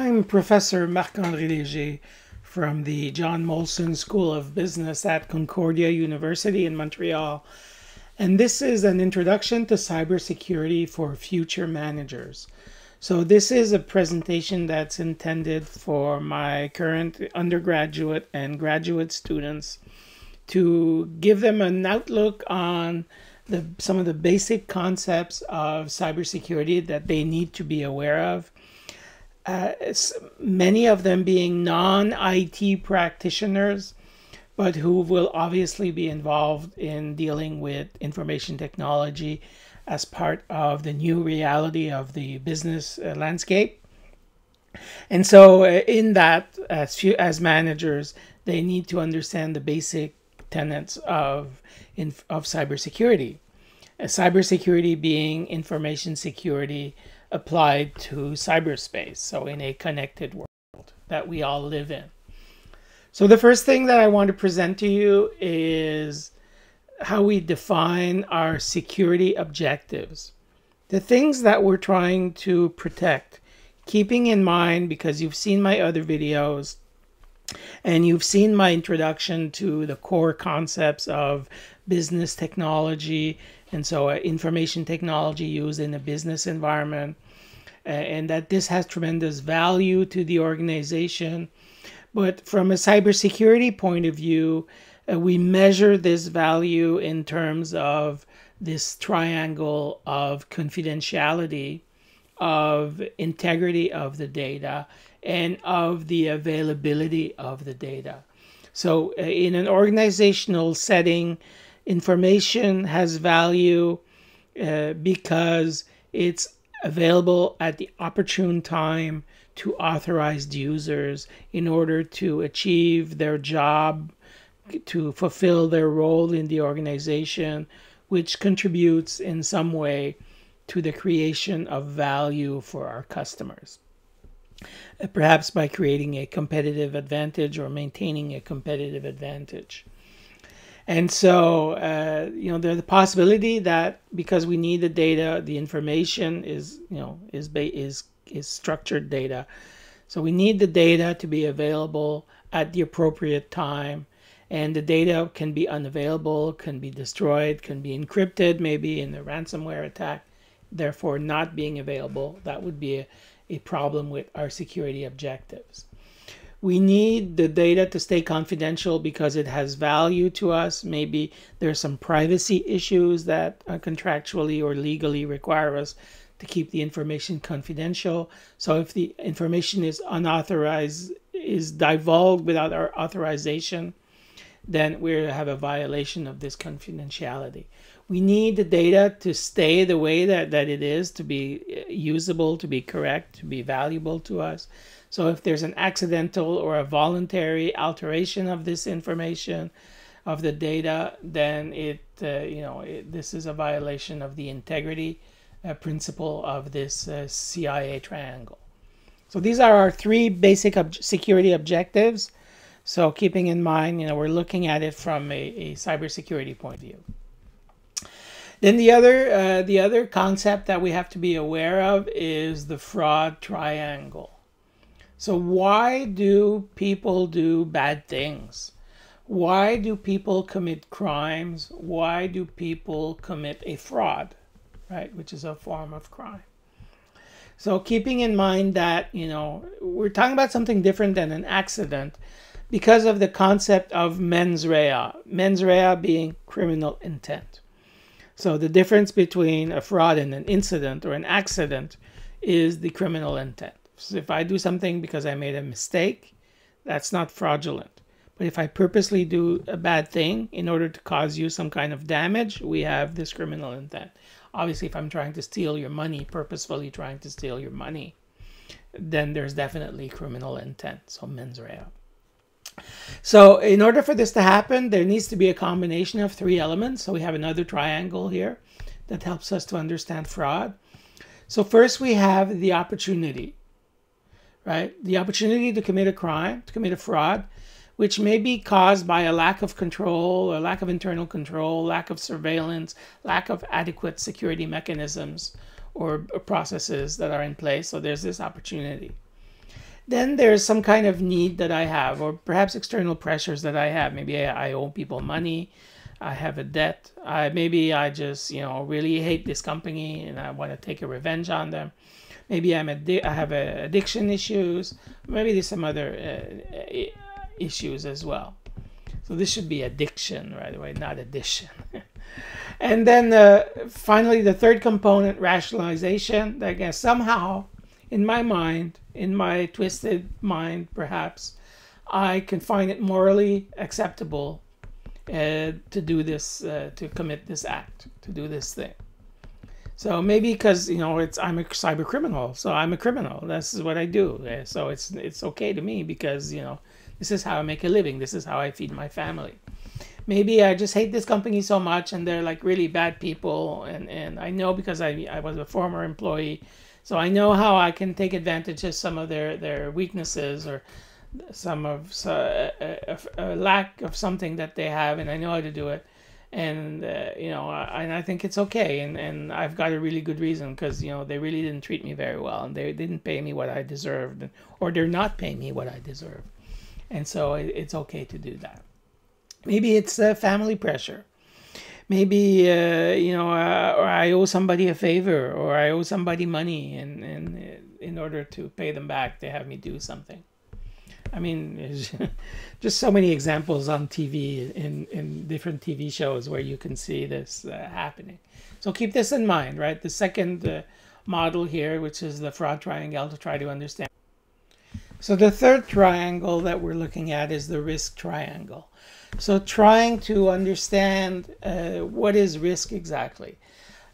I'm Professor Marc-André Léger from the John Molson School of Business at Concordia University in Montreal, and this is an introduction to cybersecurity for future managers. So this is a presentation that's intended for my current undergraduate and graduate students to give them an outlook on some of the basic concepts of cybersecurity that they need to be aware of. Many of them being non-IT practitioners, but who will obviously be involved in dealing with information technology as part of the new reality of the business landscape. And so in that, as managers, they need to understand the basic tenets of cybersecurity. Cybersecurity being information security applied to cyberspace, so in a connected world that we all live in. So the first thing that I want to present to you is how we define our security objectives. The things that we're trying to protect, keeping in mind, because you've seen my other videos and you've seen my introduction to the core concepts of business technology, and so information technology used in a business environment, and that this has tremendous value to the organization. But from a cybersecurity point of view, we measure this value in terms of this triangle of confidentiality, of integrity of the data, and of the availability of the data. So in an organizational setting, information has value because it's available at the opportune time to authorized users in order to achieve their job, to fulfill their role in the organization, which contributes in some way to the creation of value for our customers. Perhaps by creating a competitive advantage or maintaining a competitive advantage. And so, there's the possibility that because we need the data, the information is structured data. So we need the data to be available at the appropriate time. And the data can be unavailable, can be destroyed, can be encrypted, maybe in a ransomware attack, therefore not being available. That would be a problem with our security objectives. We need the data to stay confidential because it has value to us. Maybe there's some privacy issues that contractually or legally require us to keep the information confidential. So if the information is unauthorized, is divulged without our authorization, then we have a violation of this confidentiality. We need the data to stay the way that it is, to be usable, to be correct, to be valuable to us. So if there's an accidental or a voluntary alteration of this information, of the data, then this is a violation of the integrity principle of this CIA triangle. So these are our three basic security objectives. So keeping in mind, we're looking at it from a cybersecurity point of view. Then the other concept that we have to be aware of is the fraud triangle. So why do people do bad things? Why do people commit crimes? Why do people commit a fraud, right? Which is a form of crime. So keeping in mind that, we're talking about something different than an accident because of the concept of mens rea. Mens rea being criminal intent. So the difference between a fraud and an incident or an accident is the criminal intent. So if I do something because I made a mistake, that's not fraudulent. But if I purposely do a bad thing in order to cause you some kind of damage, we have this criminal intent. Obviously, if I'm trying to steal your money, purposefully trying to steal your money, then there's definitely criminal intent, so mens rea. So in order for this to happen, there needs to be a combination of three elements. So we have another triangle here that helps us to understand fraud. So first we have the opportunity, right? The opportunity to commit a crime, to commit a fraud, which may be caused by a lack of control, or lack of internal control, lack of surveillance, lack of adequate security mechanisms or processes that are in place. So there's this opportunity. Then there's some kind of need that I have, or perhaps external pressures that I have. Maybe I owe people money, I have a debt. Maybe I just, really hate this company and I want to take a revenge on them. Maybe I have addiction issues. Maybe there's some other issues as well. So this should be addiction right away, not addition. And then finally, the third component, rationalization. Again, somehow, in my mind, in my twisted mind, perhaps, I can find it morally acceptable to do this, to commit this act, to do this thing. So maybe because I'm a cyber criminal, so I'm a criminal. This is what I do. So it's okay to me because this is how I make a living. This is how I feed my family. Maybe I just hate this company so much, and they're like really bad people, and I know because I was a former employee, so I know how I can take advantage of some of their weaknesses or some of a lack of something that they have, and I know how to do it. And and I think it's okay, and I've got a really good reason because they really didn't treat me very well, and they didn't pay me what I deserved, or they're not paying me what I deserve, and so it's okay to do that. Maybe it's family pressure. Maybe or I owe somebody a favor, or I owe somebody money, and in order to pay them back, they have me do something. I mean, there's just so many examples on TV, in different TV shows where you can see this happening. So keep this in mind, right? The second model here, which is the fraud triangle, to try to understand. So the third triangle that we're looking at is the risk triangle. So trying to understand what is risk exactly.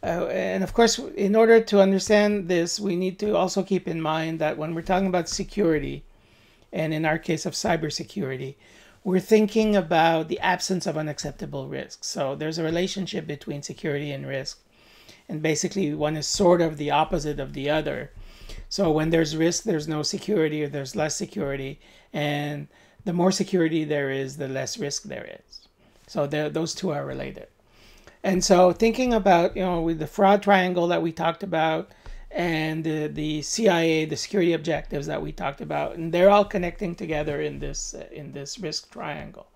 And of course, in order to understand this, we need to also keep in mind that when we're talking about security, and in our case of cybersecurity, we're thinking about the absence of unacceptable risks. So there's a relationship between security and risk. And basically, one is sort of the opposite of the other. So when there's risk, there's no security, or there's less security. And the more security there is, the less risk there is. So those two are related. And so thinking about, with the fraud triangle that we talked about, and the CIA, the security objectives that we talked about, and they're all connecting together in this risk triangle.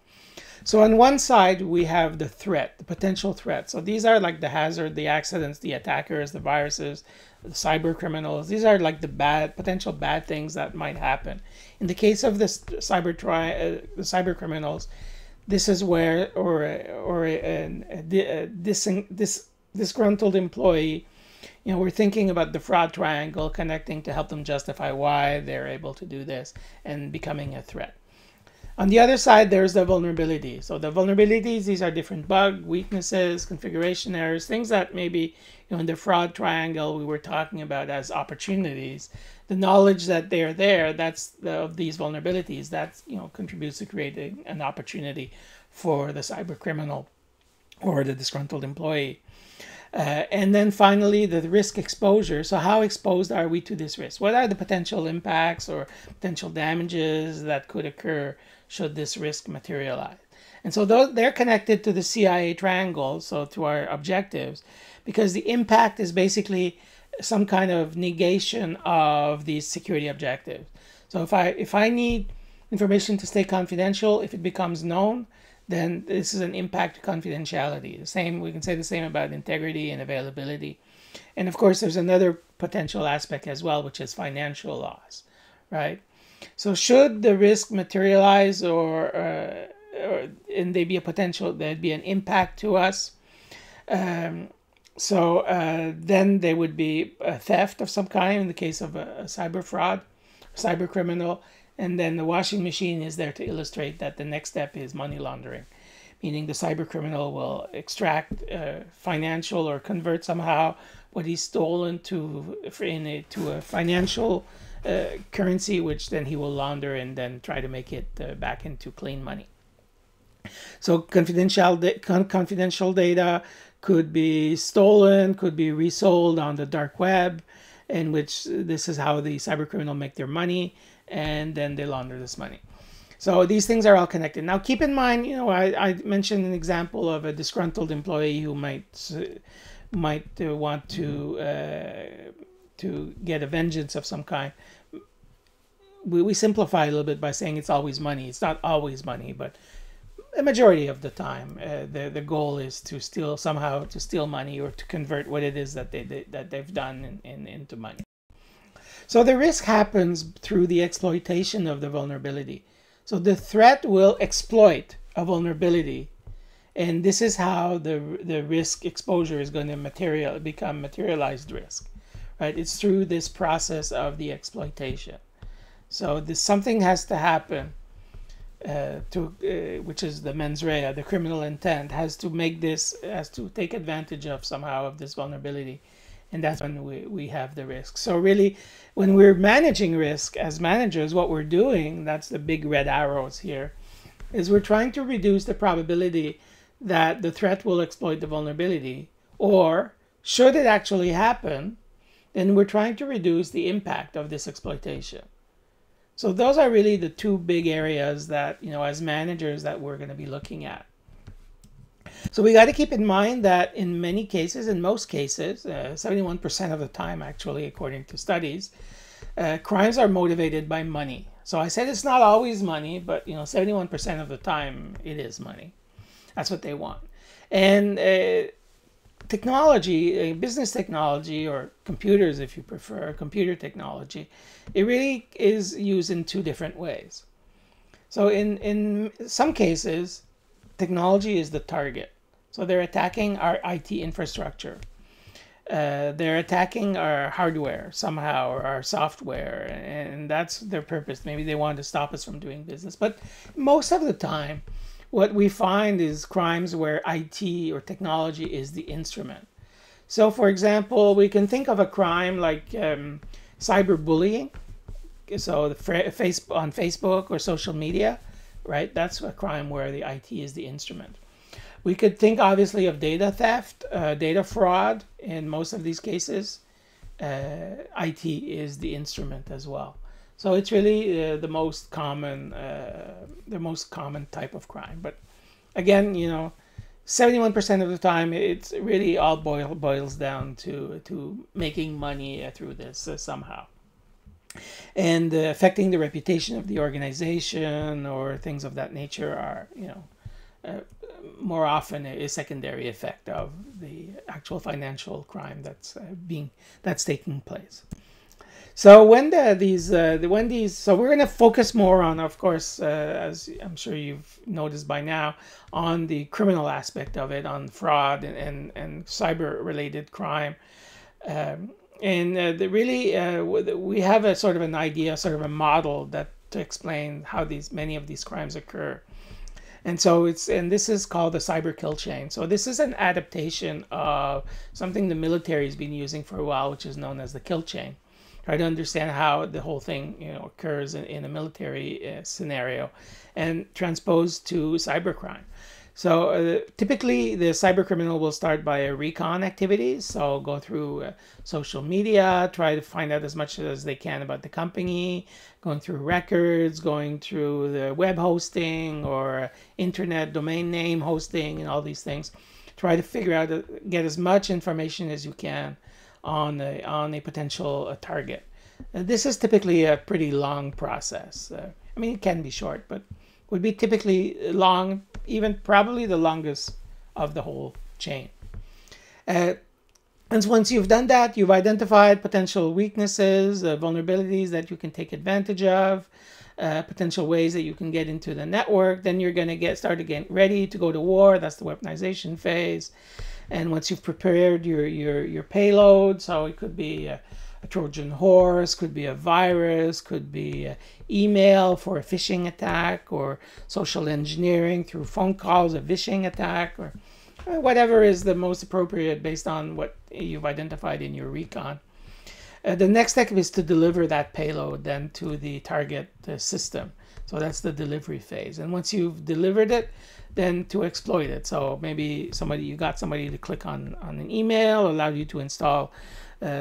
So on one side, we have the threat, the potential threat. So these are like the hazard, the accidents, the attackers, the viruses, the cyber criminals. These are like the potential bad things that might happen. In the case of the cyber criminals, this is where, or a disgruntled employee, we're thinking about the fraud triangle connecting to help them justify why they're able to do this and becoming a threat. On the other side, there's the vulnerability. So the vulnerabilities, these are different bug, weaknesses, configuration errors, things that maybe in the fraud triangle we were talking about as opportunities. The knowledge that they're there, of these vulnerabilities, that contributes to creating an opportunity for the cyber criminal or the disgruntled employee. And then finally, the risk exposure. So how exposed are we to this risk? What are the potential impacts or potential damages that could occur should this risk materialize? And so they're connected to the CIA triangle, so to our objectives, because the impact is basically some kind of negation of these security objectives. So if I need information to stay confidential, if it becomes known, then this is an impact to confidentiality. We can say the same about integrity and availability. And of course, there's another potential aspect as well, which is financial loss, right? So should the risk materialize and there be a potential, there'd be an impact to us, then there would be a theft of some kind in the case of a cyber fraud, cyber criminal. And then the washing machine is there to illustrate that the next step is money laundering, meaning the cyber criminal will extract financial or convert somehow what he's stolen to a financial currency, which then he will launder and then try to make it back into clean money. So confidential data could be stolen, could be resold on the dark web, in which this is how the cyber criminal make their money, and then they launder this money. So these things are all connected. Now keep in mind, I mentioned an example of a disgruntled employee who might want to get a vengeance of some kind. we simplify a little bit by saying it's always money. It's not always money, but a majority of the time, the goal is to somehow steal money or to convert what it is that they've done into money. So the risk happens through the exploitation of the vulnerability. So the threat will exploit a vulnerability, and this is how the risk exposure is going to become materialized risk, right? It's through this process of the exploitation. So something has to happen, which is the mens rea, the criminal intent, has to take advantage of somehow of this vulnerability. And that's when we have the risk. So really, when we're managing risk as managers, what we're doing, that's the big red arrows here, is we're trying to reduce the probability that the threat will exploit the vulnerability, or should it actually happen, then we're trying to reduce the impact of this exploitation. So those are really the two big areas that, as managers, that we're going to be looking at. So we got to keep in mind that in many cases, in most cases, 71% of the time, actually, according to studies, crimes are motivated by money. So I said it's not always money, but 71% of the time it is money. That's what they want. And technology, business technology, or computers, if you prefer, computer technology, it really is used in two different ways. So in some cases, technology is the target. So they're attacking our IT infrastructure. They're attacking our hardware somehow, or our software, and that's their purpose. Maybe they want to stop us from doing business. But most of the time, what we find is crimes where IT or technology is the instrument. So for example, we can think of a crime like cyberbullying. So on Facebook or social media, right? That's a crime where the IT is the instrument. We could think obviously of data theft, data fraud. In most of these cases, IT is the instrument as well. So it's really the most common type of crime. But again, 71% of the time, it's really all boils down to making money through this somehow, and affecting the reputation of the organization or things of that nature are, more often a secondary effect of the actual financial crime that's taking place. So so we're going to focus more on, of course, as I'm sure you've noticed by now, on the criminal aspect of it, on fraud and cyber-related crime. We have a sort of an idea, sort of a model to explain how many of these crimes occur. And so this is called the cyber kill chain. So this is an adaptation of something the military has been using for a while, which is known as the kill chain. Try to understand how the whole thing occurs in a military scenario, and transposed to cybercrime. So typically the cyber criminal will start by a recon activities. So go through social media, try to find out as much as they can about the company, going through records, going through the web hosting or internet domain name hosting and all these things. Try to figure out, get as much information as you can on a potential target. This is typically a pretty long process. It can be short, but would be typically long, even probably the longest of the whole chain. And once you've done that, you've identified potential weaknesses, vulnerabilities that you can take advantage of, potential ways that you can get into the network. Then you're going to start to get ready to go to war. That's the weaponization phase. And once you've prepared your payload, so it could be a Trojan horse, could be a virus, could be email for a phishing attack, or social engineering through phone calls, a phishing attack, or whatever is the most appropriate based on what you've identified in your recon. The next step is to deliver that payload then to the target system. So that's the delivery phase. And once you've delivered it, then to exploit it. So maybe you got somebody to click on an email, allowed you to install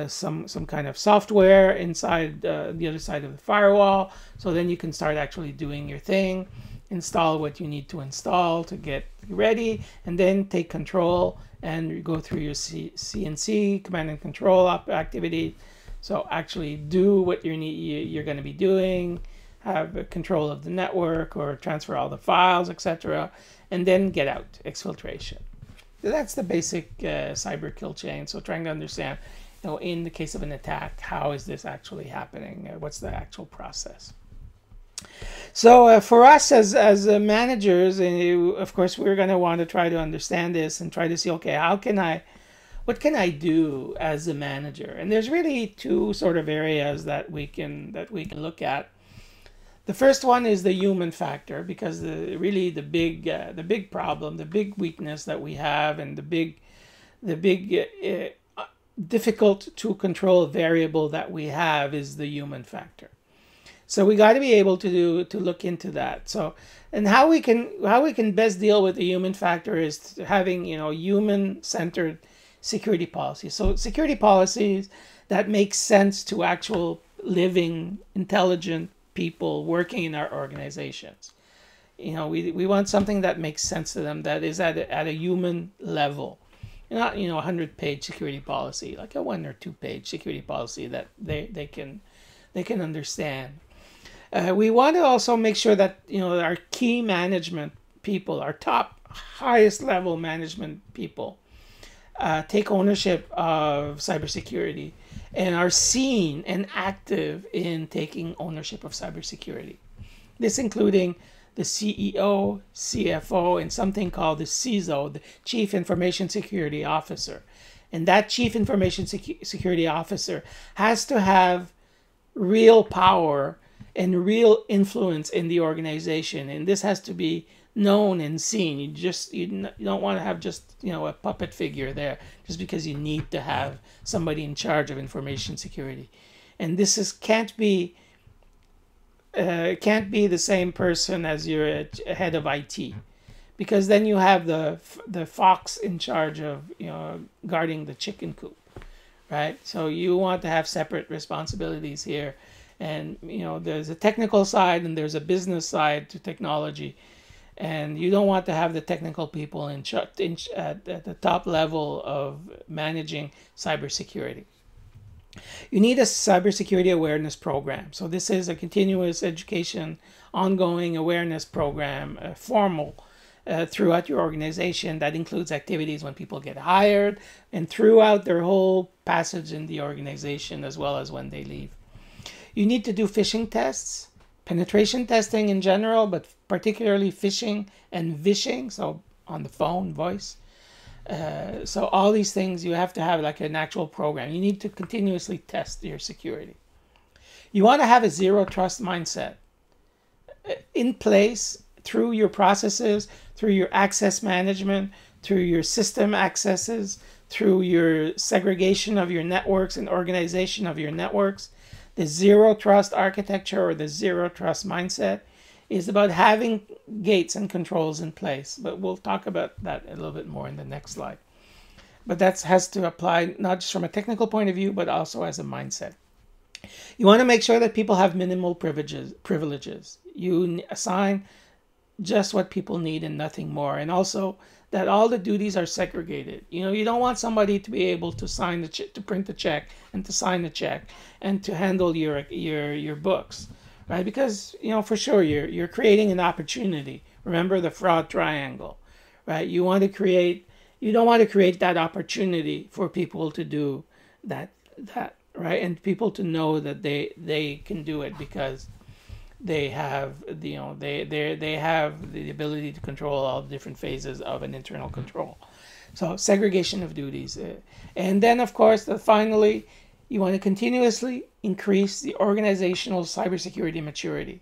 some kind of software inside the other side of the firewall. So then you can start actually doing your thing, install what you need to install to get ready, and then take control and go through your CNC, command and control activity. So actually do what you're going to be doing, have control of the network or transfer all the files, etc., and then get out, exfiltration. That's the basic cyber kill chain. So trying to understand, in the case of an attack, how is this actually happening? What's the actual process? So for us as managers, of course, we're going to want to try to understand this and try to see, okay, what can I do as a manager? And there's really two sort of areas that we can look at. The first one is the human factor, because the big problem, the big weakness that we have, and the big difficult to control variable that we have is the human factor. So we got to be able to look into that. So, and how we can best deal with the human factor is having human-centered security policies. So security policies that make sense to actual living, intelligent people working in our organizations. We want something that makes sense to them, that is at a human level, not 100-page security policy, like a 1 or 2-page security policy that they can understand. We want to also make sure that our key management people, our top highest level management people, take ownership of cybersecurity and are seen and active in taking ownership of cybersecurity. This including the CEO, CFO, and something called the CISO, the Chief Information Security Officer. And that Chief Information Security Officer has to have real power and real influence in the organization. And this has to be known and seen. You don't want to have just a puppet figure there just because you need to have somebody in charge of information security. And this can't be the same person as your head of IT, because then you have the fox in charge of guarding the chicken coop, right? So you want to have separate responsibilities here. And there's a technical side and there's a business side to technology. And you don't want to have the technical people at the top level of managing cybersecurity. You need a cybersecurity awareness program. So this is a continuous education, ongoing awareness program, formal, throughout your organization, that includes activities when people get hired and throughout their whole passage in the organization, as well as when they leave. You need to do phishing tests, penetration testing in general, but particularly phishing and vishing, so on the phone, voice. So all these things, you have to have like an actual program. You need to continuously test your security. You want to have a zero trust mindset in place through your processes, through your access management, through your system accesses, through your segregation of your networks and organization of your networks. The zero trust architecture, or the zero trust mindset, is about having gates and controls in place. But we'll talk about that a little bit more in the next slide. But that has to apply not just from a technical point of view, but also as a mindset. You want to make sure that people have minimal privileges. You assign just what people need and nothing more. And also that all the duties are segregated. You don't want somebody to be able to sign to print the check and to sign the check and to handle your books, right? Because for sure you're creating an opportunity. Remember the fraud triangle, right? You don't want to create that opportunity for people to do that, right? And people to know that they can do it because they have they have the ability to control all the different phases of an internal control. So segregation of duties. And then of course, finally, you want to continuously increase the organizational cybersecurity maturity.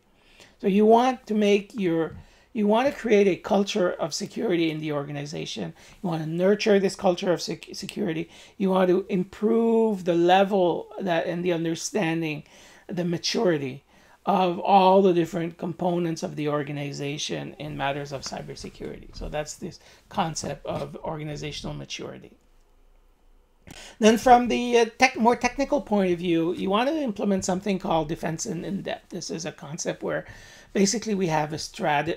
So you want to create a culture of security in the organization. You want to nurture this culture of security. You want to improve the level and the understanding, the maturity of all the different components of the organization in matters of cybersecurity. So that's this concept of organizational maturity. Then from the more technical point of view, you want to implement something called defense in depth. This is a concept where basically we have a series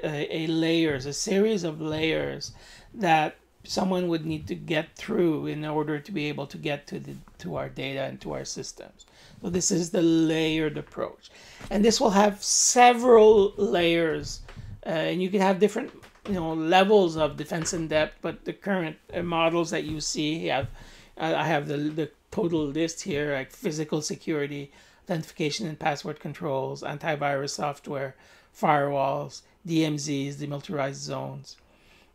of layers that someone would need to get through in order to be able to get to our data and to our systems. So this is the layered approach. And this will have several layers. And you can have different levels of defense in depth, but the current models that you see have, I have the total list here, like physical security, authentication and password controls, antivirus software, firewalls, DMZs, demilitarized zones,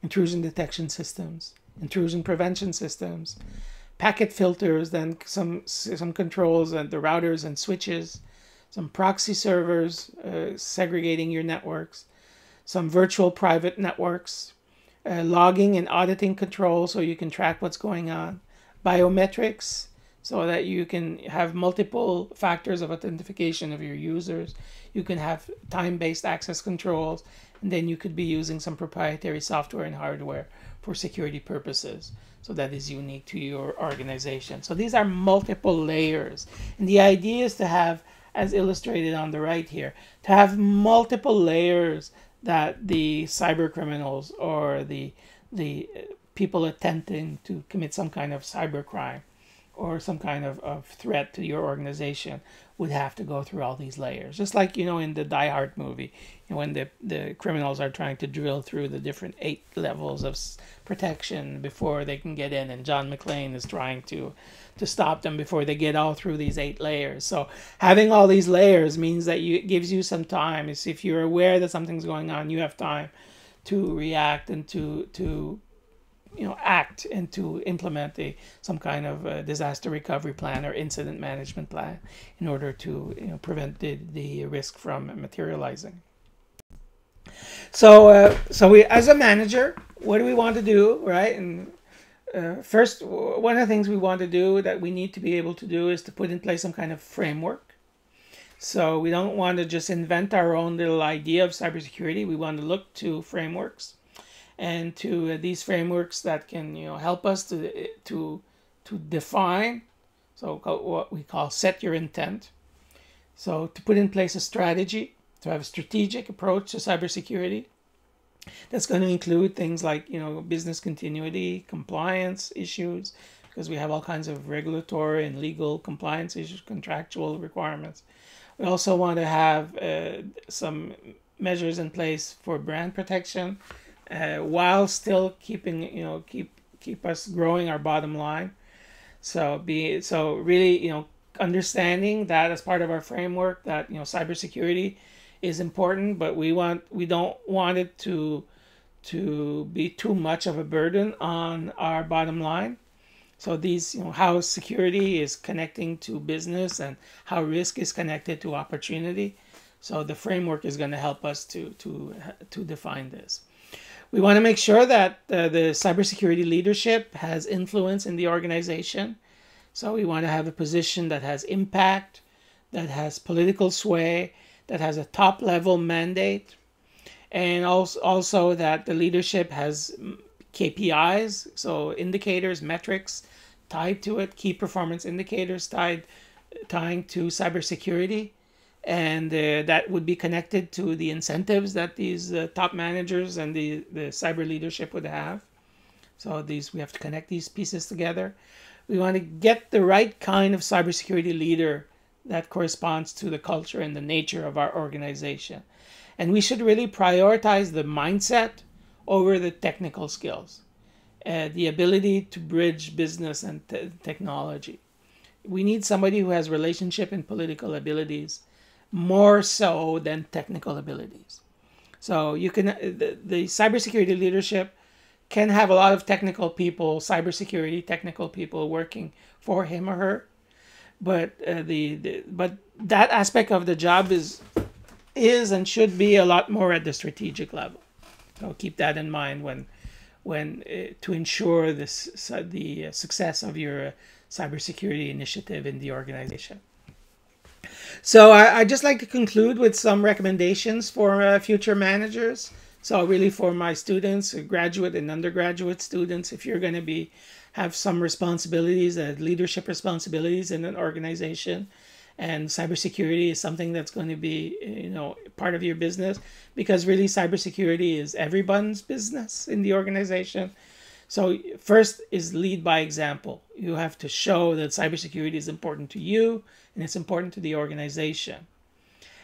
intrusion detection systems, intrusion prevention systems, packet filters, then some controls and the routers and switches, some proxy servers segregating your networks, some virtual private networks, logging and auditing control so you can track what's going on, biometrics so that you can have multiple factors of authentication of your users. You can have time-based access controls, and then you could be using some proprietary software and hardware for security purposes. So that is unique to your organization. So these are multiple layers. And the idea is to have, as illustrated on the right here, to have multiple layers that the cyber criminals or the people attempting to commit some kind of cyber crime or some kind of threat to your organization would have to go through all these layers. Just like, in the Die Hard movie, when the criminals are trying to drill through the different 8 levels of protection before they can get in, and John McClane is trying to stop them before they get all through these 8 layers. So having all these layers means that it gives you some time. If you're aware that something's going on, you have time to react and to act and to implement some kind of disaster recovery plan or incident management plan in order to prevent the risk from materializing. So we, as a manager, what do we want to do, right? And first, one of the things we want to do that we need to be able to do is to put in place some kind of framework. So we don't want to just invent our own little idea of cybersecurity. We want to look to frameworks, and to these frameworks that can help us to define, so what we call set your intent. So to put in place a strategy, to have a strategic approach to cybersecurity that's going to include things like business continuity, compliance issues, because we have all kinds of regulatory and legal compliance issues, contractual requirements. We also want to have some measures in place for brand protection, while still keeping keep us growing our bottom line. So really understanding that as part of our framework that cybersecurity is important, but we don't want it to be too much of a burden on our bottom line. So these how security is connecting to business and how risk is connected to opportunity. So the framework is going to help us to define this. We want to make sure that the cybersecurity leadership has influence in the organization. So we want to have a position that has impact, that has political sway, that has a top-level mandate, and also that the leadership has KPIs, so indicators, metrics tied to it, key performance indicators tying to cybersecurity. And that would be connected to the incentives that these top managers and the cyber leadership would have. So we have to connect these pieces together. We want to get the right kind of cybersecurity leader that corresponds to the culture and the nature of our organization. And we should really prioritize the mindset over the technical skills, the ability to bridge business and technology. We need somebody who has relationship and political abilities more so than technical abilities. So you can the cybersecurity leadership can have a lot of technical people, cybersecurity technical people working for him or her, but but that aspect of the job is and should be a lot more at the strategic level. So keep that in mind when to ensure the success of your cybersecurity initiative in the organization. So I'd just like to conclude with some recommendations for future managers. So really for my students, graduate and undergraduate students, if you're going to have some responsibilities, leadership responsibilities in an organization, and cybersecurity is something that's going to be part of your business, because really cybersecurity is everyone's business in the organization. So first is lead by example. You have to show that cybersecurity is important to you and it's important to the organization.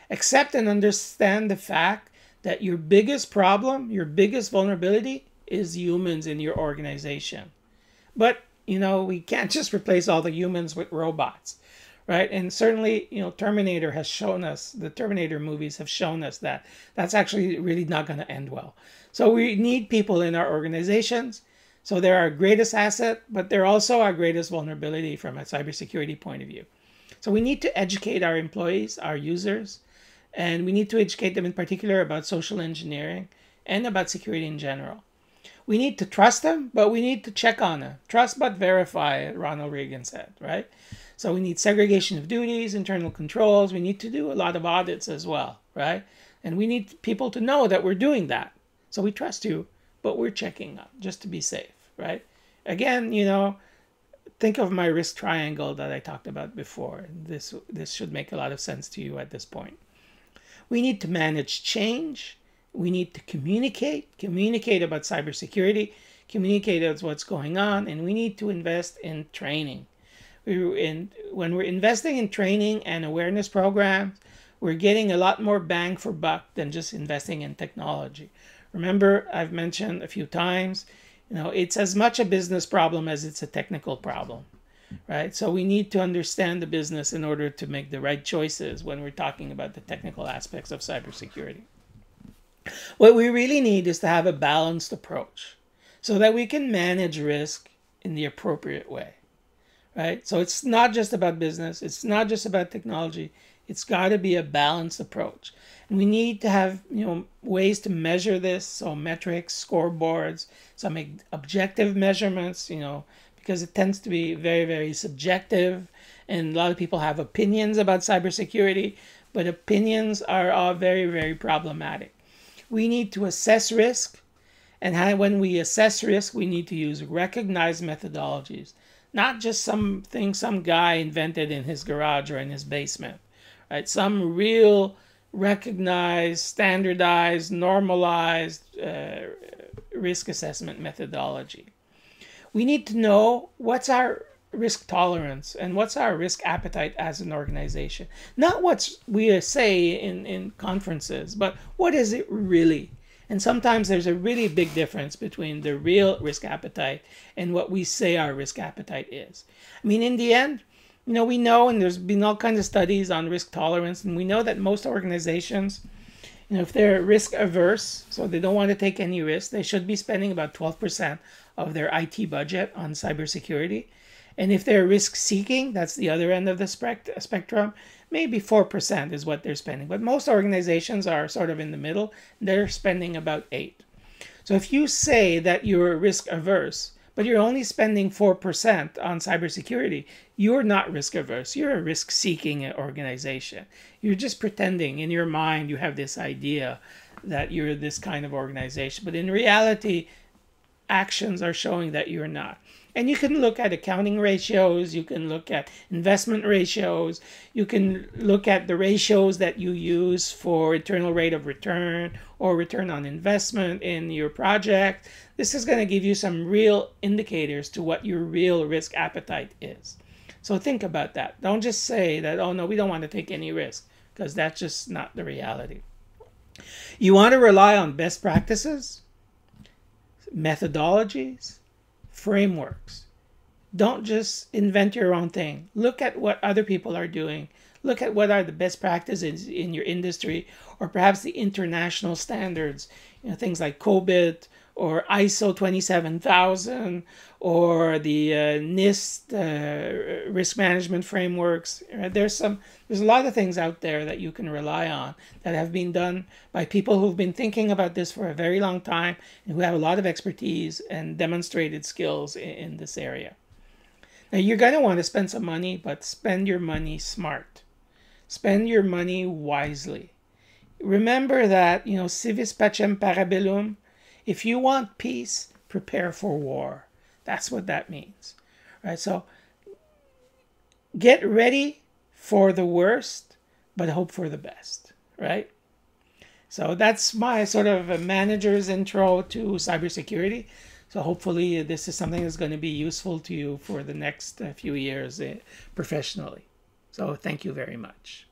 Accept and understand the fact that your biggest problem, your biggest vulnerability is humans in your organization. But, we can't just replace all the humans with robots, right? And certainly, Terminator has shown us, the Terminator movies have shown us that that's actually really not going to end well. So we need people in our organizations. So they're our greatest asset, but they're also our greatest vulnerability from a cybersecurity point of view. So we need to educate our employees, our users, and we need to educate them in particular about social engineering and about security in general. We need to trust them, but we need to check on them. Trust but verify, Ronald Reagan said, right? So we need segregation of duties, internal controls. We need to do a lot of audits as well, right? And we need people to know that we're doing that. So we trust you, but we're checking up just to be safe, right? Again, think of my risk triangle that I talked about before. This should make a lot of sense to you at this point. We need to manage change. We need to communicate about cybersecurity, communicate about what's going on, and we need to invest in training. When we're investing in training and awareness programs, we're getting a lot more bang for buck than just investing in technology. Remember, I've mentioned a few times, it's as much a business problem as it's a technical problem, right? So we need to understand the business in order to make the right choices when we're talking about the technical aspects of cybersecurity. What we really need is to have a balanced approach so that we can manage risk in the appropriate way, right? So it's not just about business. It's not just about technology. It's got to be a balanced approach. And we need to have, ways to measure this. So metrics, scoreboards, some objective measurements, because it tends to be very, very subjective. And a lot of people have opinions about cybersecurity, but opinions are all very, very problematic. We need to assess risk. And when we assess risk, we need to use recognized methodologies, not just something some guy invented in his garage or in his basement, right? Some real recognized, standardized, normalized risk assessment methodology. We need to know what's our risk tolerance and what's our risk appetite as an organization. Not what we say in conferences, but what is it really? And sometimes there's a really big difference between the real risk appetite and what we say our risk appetite is. I mean, in the end, we know, and there's been all kinds of studies on risk tolerance, and we know that most organizations, if they're risk averse, so they don't want to take any risk, they should be spending about 12% of their IT budget on cybersecurity. And if they're risk seeking, that's the other end of the spectrum, maybe 4% is what they're spending. But most organizations are sort of in the middle. They're spending about 8%. So if you say that you're risk averse, but you're only spending 4% on cybersecurity, you're not risk averse. You're a risk seeking organization. You're just pretending in your mind you have this idea that you're this kind of organization. But in reality, actions are showing that you're not. And you can look at accounting ratios, you can look at investment ratios, you can look at the ratios that you use for internal rate of return or return on investment in your project. This is going to give you some real indicators to what your real risk appetite is. So think about that. Don't just say that, oh no, we don't want to take any risk, because that's just not the reality. You want to rely on best practices, methodologies, frameworks. Don't just invent your own thing. Look at what other people are doing. Look at what are the best practices in your industry, or perhaps the international standards, things like COBIT or ISO 27000 or the NIST risk management frameworks. There's a lot of things out there that you can rely on that have been done by people who've been thinking about this for a very long time and who have a lot of expertise and demonstrated skills in this area. Now, you're going to want to spend some money, but spend your money smart. Spend your money wisely. Remember that, civis pacem para bellum. If you want peace, prepare for war. That's what that means, right? So get ready for the worst, but hope for the best, right? So that's my sort of a manager's intro to cybersecurity. So hopefully this is something that's going to be useful to you for the next few years professionally. So thank you very much.